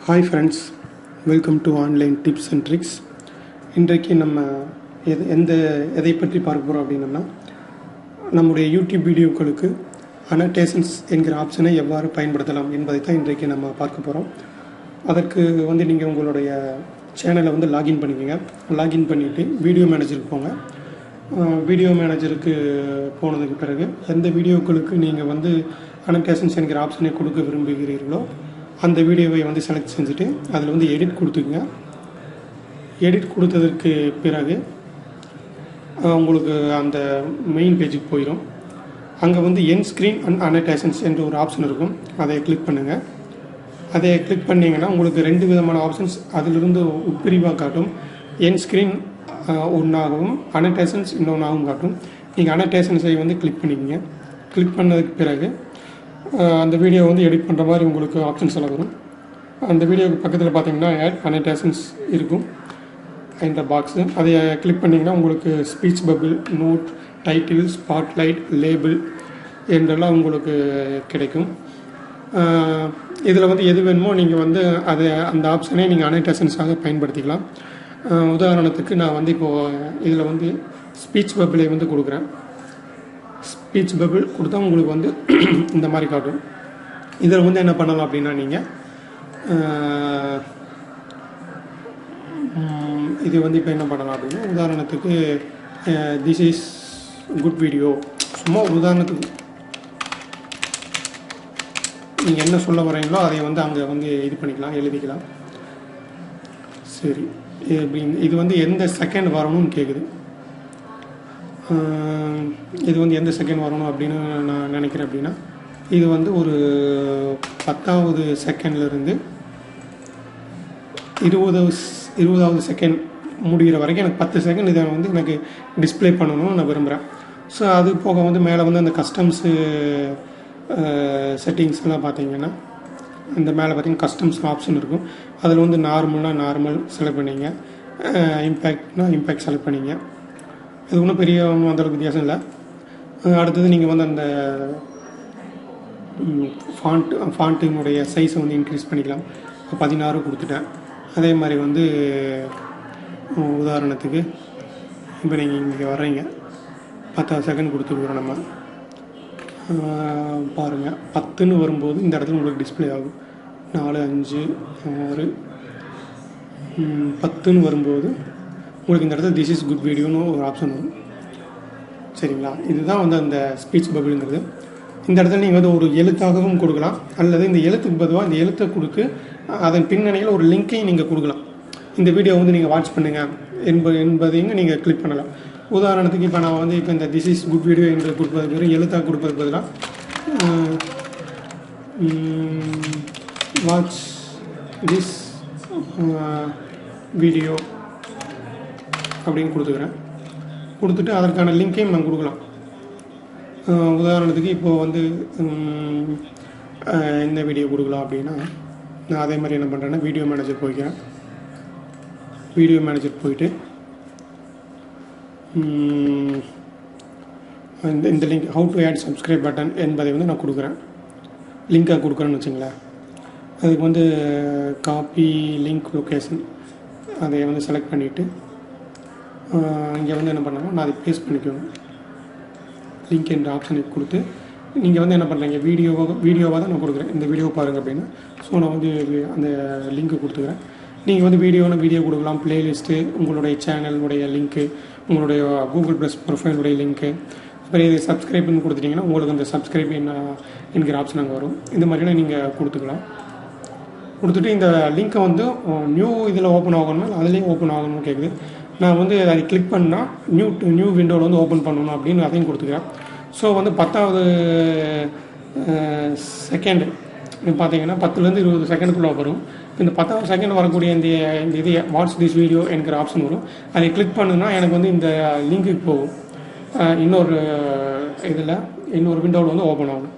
Hi friends, welcome to online tips and tricks. இன்றைக்கு நம்ம எதை பற்றி பார்க்க போகிறோம் அப்படின்னா நம்முடைய யூடியூப் வீடியோக்களுக்கு அனோட்டேஷன்ஸ் என்கிற ஆப்ஷனை எவ்வாறு பயன்படுத்தலாம் என்பதை தான் இன்றைக்கு நம்ம பார்க்க போகிறோம். அதற்கு நீங்கள் உங்களுடைய சேனலை லாகின் பண்ணிக்கோங்க. லாகின் பண்ணிவிட்டு வீடியோ மேனேஜருக்கு போங்க. வீடியோ மேனேஜருக்கு போனதுக்கு பிறகு எந்த வீடியோக்களுக்கு நீங்கள் அனோட்டேஷன்ஸ் என்கிற ஆப்ஷனை கொடுக்க விரும்புகிறீர்களோ அந்த வீடியோவை செலக்ட் செஞ்சுட்டு அதில் எடிட் கொடுத்துக்குங்க. எடிட் கொடுத்ததற்கு பிறகு உங்களுக்கு அந்த மெயின் பேஜுக்கு போயிடும். அங்கே என் ஸ்க்ரீன் அண்ட் அனோட்டேஷன்ஸ் என்ற ஒரு ஆப்ஷன் இருக்கும். அதை கிளிக் பண்ணுங்கள். அதை கிளிக் பண்ணிங்கன்னா உங்களுக்கு 2 விதமான ஆப்ஷன்ஸ் அதிலிருந்து உட்பிரிவாக காட்டும். என் ஸ்க்ரீன் ஒன்றாகவும் அனோட்டேஷன்ஸ் இன்னொன்றாகவும் காட்டும். நீங்கள் அனோட்டேஷன்ஸை கிளிக் பண்ணிக்கோங்க. கிளிக் பண்ணதுக்கு பிறகு அந்த வீடியோ எடிட் பண்ணுற மாதிரி உங்களுக்கு ஆப்ஷன்ஸ் எல்லாம் வரும். அந்த வீடியோவுக்கு பக்கத்தில் பார்த்தீங்கன்னா ஆட் அனோட்டேஷன்ஸ் இருக்கும் இந்த பாக்ஸு. அதை கிளிக் பண்ணிங்கன்னா உங்களுக்கு speech bubble, note, title, spotlight, label என்றெல்லாம் உங்களுக்கு கிடைக்கும். இதில் எது வேணுமோ நீங்கள் அதை அந்த ஆப்ஷனை நீங்கள் அனோட்டேஷன்ஸாக பயன்படுத்திக்கலாம். உதாரணத்துக்கு நான் இப்போது இதில் ஸ்பீச் பபிளை கொடுக்குறேன். ஸ்பீச் பபிள் கொடுத்தா உங்களுக்கு இந்த மாதிரி காட்டும். இதில் என்ன பண்ணலாம் அப்படின்னா நீங்கள் இது இப்போ என்ன பண்ணலாம் அப்படின்னா உதாரணத்துக்கு திஸ் இஸ் குட் வீடியோ, சும்மா உதாரணத்துக்கு நீங்கள் என்ன சொல்ல வரீங்களோ அதை அங்கே இது பண்ணிக்கலாம், எழுதிக்கலாம். சரி, இது எந்த செகண்ட் வரணும்னு கேட்குது. இது எந்த செகண்ட் வரணும் அப்படின்னு நான் நினைக்கிறேன் அப்படின்னா இது ஒரு 10வது செகண்ட்லேருந்து 20வது செகண்ட் முடிகிற வரைக்கும் எனக்கு 10 செகண்ட் இதை எனக்கு டிஸ்பிளே பண்ணணும்னு நான் விரும்புகிறேன். ஸோ அது போக மேலே அந்த கஸ்டம்ஸு செட்டிங்ஸ் எல்லாம் பார்த்தீங்கன்னா இந்த மேலே பார்த்தீங்கன்னா கஸ்டம்ஸ் ஆப்ஷன் இருக்கும். அதில் நார்மல் செலக்ட் பண்ணிங்க, இம்பேக்ட் செலக்ட் பண்ணிங்க. இது ஒன்றும் பெரிய அந்தளவுக்கு வித்தியாசம் இல்லை. அடுத்தது நீங்கள் அந்த ஃபாண்ட்டினுடைய சைஸை இன்க்ரீஸ் பண்ணிக்கலாம். 16 கொடுத்துட்டேன். அதே மாதிரி உதாரணத்துக்கு இப்போ நீங்கள் இங்கே வர்றீங்க, 10 செகண்ட் கொடுத்துருக்குறோம். நம்ம பாருங்கள், 10ன்னு வரும்போது இந்த இடத்துல உங்களுக்கு டிஸ்பிளே ஆகும். 4, 5, 6, 10ன்னு வரும்போது உங்களுக்கு இந்த இடத்துல திஸ் இஸ் குட் வீடியோன்னு ஒரு ஆப்ஷன் வரும். சரிங்களா? இதுதான் அந்த ஸ்பீச் பபிளுங்கிறது. இந்த இடத்துல நீங்கள் ஒரு எழுத்தாகவும் கொடுக்கலாம், அல்லது இந்த எழுத்துக்கு பொதுவாக இந்த எழுத்தை கொடுத்து அதன் பின்னணியில் ஒரு லிங்க்கையும் நீங்கள் கொடுக்கலாம். இந்த வீடியோ நீங்கள் வாட்ச் பண்ணுங்கள் என்பதையும் நீங்கள் கிளிக் பண்ணலாம். உதாரணத்துக்கு இப்போ நான் இப்போ இந்த திஸ் இஸ் குட் வீடியோ என்று கொடுப்பது பேர் எழுத்தாக கொடுப்பது பதிலாக வாட்ச் திஸ் வீடியோ அப்படின்னு கொடுத்துக்கிறேன். கொடுத்துட்டு அதற்கான லிங்க்கையும் நான் கொடுக்கலாம். உதாரணத்துக்கு இப்போது இந்த வீடியோ கொடுக்கலாம் அப்படின்னா நான் அதே மாதிரி என்ன பண்ணுறேன்னா வீடியோ மேனேஜர் போய்க்கிறேன். வீடியோ மேனேஜர் போயிட்டு இந்த link how to add subscribe button என்பதை நான் கொடுக்குறேன். லிங்காக கொடுக்குறேன்னு வச்சுங்களேன். அதுக்கு காப்பி லிங்க் லொக்கேஷன் அதை செலக்ட் பண்ணிவிட்டு இங்கே என்ன பண்ணணும், நான் அதை பேஸ்ட் பண்ணிக்கணும். லிங்க் என்ற ஆப்ஷனை கொடுத்து நீங்கள் என்ன பண்ணுறீங்க, வீடியோவாக தான் நான் கொடுக்குறேன். இந்த வீடியோ பாருங்கள் அப்படின்னா ஸோ நான் அந்த லிங்க்கு கொடுத்துக்கிறேன். நீங்கள் வீடியோ கொடுக்கலாம், ப்ளேலிஸ்ட்டு, உங்களுடைய சேனலுடைய லிங்க்கு, உங்களுடைய கூகுள் ப்ளஸ் ப்ரொஃபைலுடைய லிங்க்கு, அப்புறம் இது சப்ஸ்கிரைப்னு கொடுத்துட்டிங்கன்னா உங்களுக்கு அந்த சப்ஸ்கிரைப் என்கிற ஆப்ஷன் அங்கே வரும். இந்த மாதிரிலாம் நீங்கள் கொடுத்துக்கலாம். கொடுத்துட்டு இந்த லிங்க்கை நியூ இதில் ஓப்பன் ஆகணும்னா அதுலேயும் ஓப்பன் ஆகணும்னு கேட்குது. நான் அதை கிளிக் பண்ணால் நியூ விண்டோவில் ஓப்பன் பண்ணணும் அப்படின்னு அதையும் கொடுத்துக்கிறேன். ஸோ 10வது செகண்ட் பார்த்தீங்கன்னா 10லேருந்து 20 செகண்டுக்குள்ளே வரும். இந்த 10வது செகண்ட் வரக்கூடிய இந்த இது வாட்ச் திஸ் வீடியோ என்கிற ஆப்ஷன் வரும். அதை கிளிக் பண்ணுன்னா எனக்கு இந்த லிங்க்குக்கு போகும். இன்னொரு விண்டோவில் ஓப்பன் ஆகும்.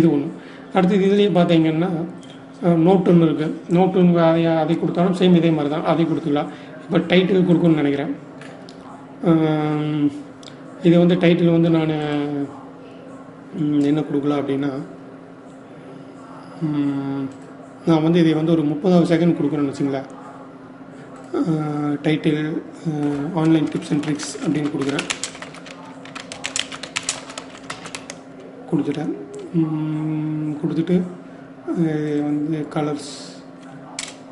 இது ஒன்று. அடுத்தது இதுலேயே பார்த்தீங்கன்னா நோட் ஒன்று இருக்குது. நோட் ஒன்று அதை கொடுத்தாலும் சேம் இதே மாதிரி தான், அதை கொடுத்துக்கலாம். இப்போ டைட்டில் கொடுக்கணும்னு நினைக்கிறேன். இது டைட்டில் நான் என்ன கொடுக்கலாம் அப்படின்னா நான் வந்து இதை வந்து ஒரு 30வது செகண்ட் கொடுக்குறேன்னு வச்சுங்களேன். Title online tips and tricks அப்படின்னு கொடுத்துட்டேன். கொடுத்துட்டு வந்து கலர்ஸ்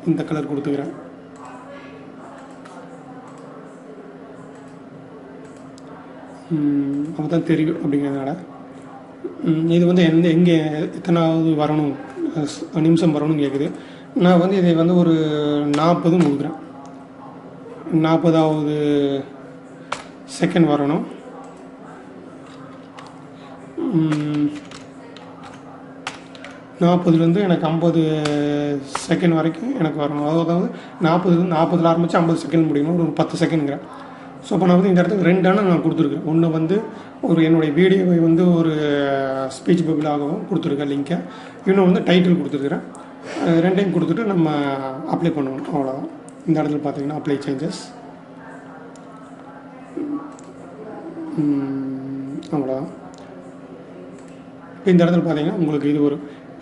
இந்த கலர் கொடுத்துக்கிறேன். அப்போ தான் தெரியும் அப்படிங்கிறதுனால இது வந்து எங்கே எத்தனாவது வரணும் நிமிஷம் வரணும்னு கேட்குது. நான் வந்து இதை வந்து ஒரு 40 கொடுக்குறேன். 40வது செகண்ட் வரணும். 40லேருந்து எனக்கு 50 செகண்ட் வரைக்கும் எனக்கு வரணும். அதாவது 40ல் ஆரம்பித்து 50 செகண்ட் முடியணும். ஒரு 10 செகண்டுங்கிறேன். ஸோ அப்போ நான் வந்து இந்த இடத்துக்கு 2 நான் கொடுத்துருக்கேன். ஒன்று வந்து ஒரு என்னுடைய வீடியோவை வந்து ஒரு ஸ்பீச் பபிளாகவும் கொடுத்துருக்கேன் லிங்கை. இன்னும் வந்து டைட்டில் கொடுத்துருக்குறேன். 2டையும் கொடுத்துட்டு நம்ம அப்ளை பண்ணுவோம். அவ்வளோதான். இந்த இடத்துல பார்த்தீங்கன்னா அப்ளை சேஞ்சஸ் அவ்வளோதான். இப்போ இந்த இடத்துல பார்த்தீங்கன்னா உங்களுக்கு இது ஒரு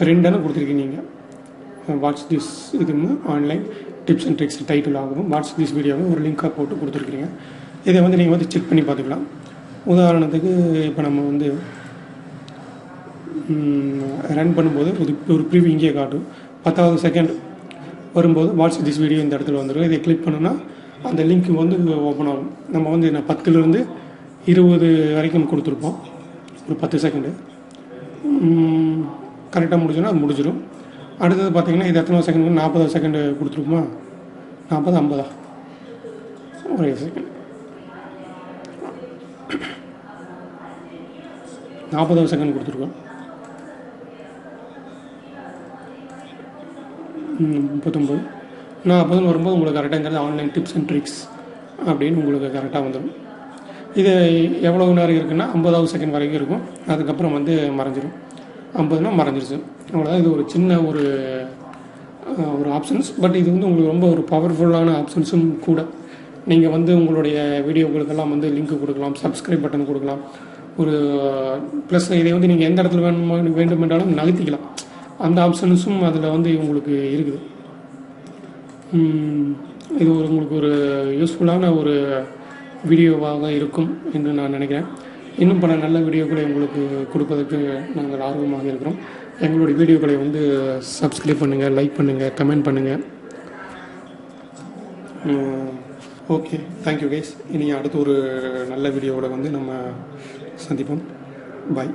2 கொடுத்துருக்கீங்க. நீங்கள் வாட்ச் திஸ் இதுன்னு online tips and tricks title ஆகும். வாட்ச் திஸ் வீடியோவை ஒரு லிங்காக போட்டு கொடுத்துருக்கீங்க. இதை வந்து நீங்கள் வந்து செக் பண்ணி பார்த்துக்கலாம். உதாரணத்துக்கு இப்போ நம்ம வந்து ரன் பண்ணும்போது ஒரு ப்ரிவ்யூ இங்கே காட்டும். 10வது செகண்ட் வரும்போது வாட்ச் திஸ் வீடியோ இந்த இடத்துல வந்துடும். இதை கிளிக் பண்ணோன்னா அந்த லிங்க் வந்து ஓப்பன் ஆகும். நம்ம வந்து 10லேருந்து 20 வரைக்கும் கொடுத்துருப்போம். ஒரு 10 செகண்டு கரெக்டாக முடிஞ்சோன்னா அது முடிஞ்சிடும். அடுத்தது பார்த்திங்கன்னா இது எத்தனை செகண்ட் 40வது செகண்டு கொடுத்துருப்போமா? 40 50 ஒரே செகண்ட் 40வது செகண்ட் கொடுத்துருக்கோம். 39 40 வரும்போது உங்களுக்கு கரெக்டாக ஆன்லைன் டிப்ஸ் அண்ட் ட்ரிக்ஸ் அப்படின்னு உங்களுக்கு கரெக்டாக வந்துடும். இது எவ்வளோ நேரம் இருக்குன்னா 50வது செகண்ட் வரைக்கும் இருக்கும். அதுக்கப்புறம் வந்து மறைஞ்சிடும். 50னா மறைஞ்சிருச்சு. அவ்வளோதான். இது ஒரு சின்ன ஒரு ஆப்ஷன்ஸ். பட் இது வந்து உங்களுக்கு ரொம்ப ஒரு பவர்ஃபுல்லான ஆப்ஷன்ஸும் கூட. நீங்கள் வந்து உங்களுடைய வீடியோக்களுக்கெல்லாம் வந்து லிங்க் கொடுக்கலாம், சப்ஸ்கிரைப் பட்டன் கொடுக்கலாம். ஒரு ப்ளஸ் இதை வந்து நீங்கள் எந்த இடத்துல வேண்டுமென்றாலும் நகர்த்திக்கலாம். அந்த ஆப்ஷன்ஸும் அதில் வந்து உங்களுக்கு இருக்குது. இது உங்களுக்கு ஒரு யூஸ்ஃபுல்லான ஒரு வீடியோவாக இருக்கும் என்று நான் நினைக்கிறேன். இன்னும் பல நல்ல வீடியோக்களை உங்களுக்கு கொடுப்பதற்கு நாங்கள் ஆர்வமாக இருக்கிறோம். எங்களுடைய வீடியோக்களை வந்து சப்ஸ்கிரைப் பண்ணுங்கள், லைக் பண்ணுங்கள், கமெண்ட் பண்ணுங்கள். Okay, thank you guys. இனி அடுத்து ஒரு நல்ல வீடியோவில் வந்து நம்ம சந்திப்போம். பாய்.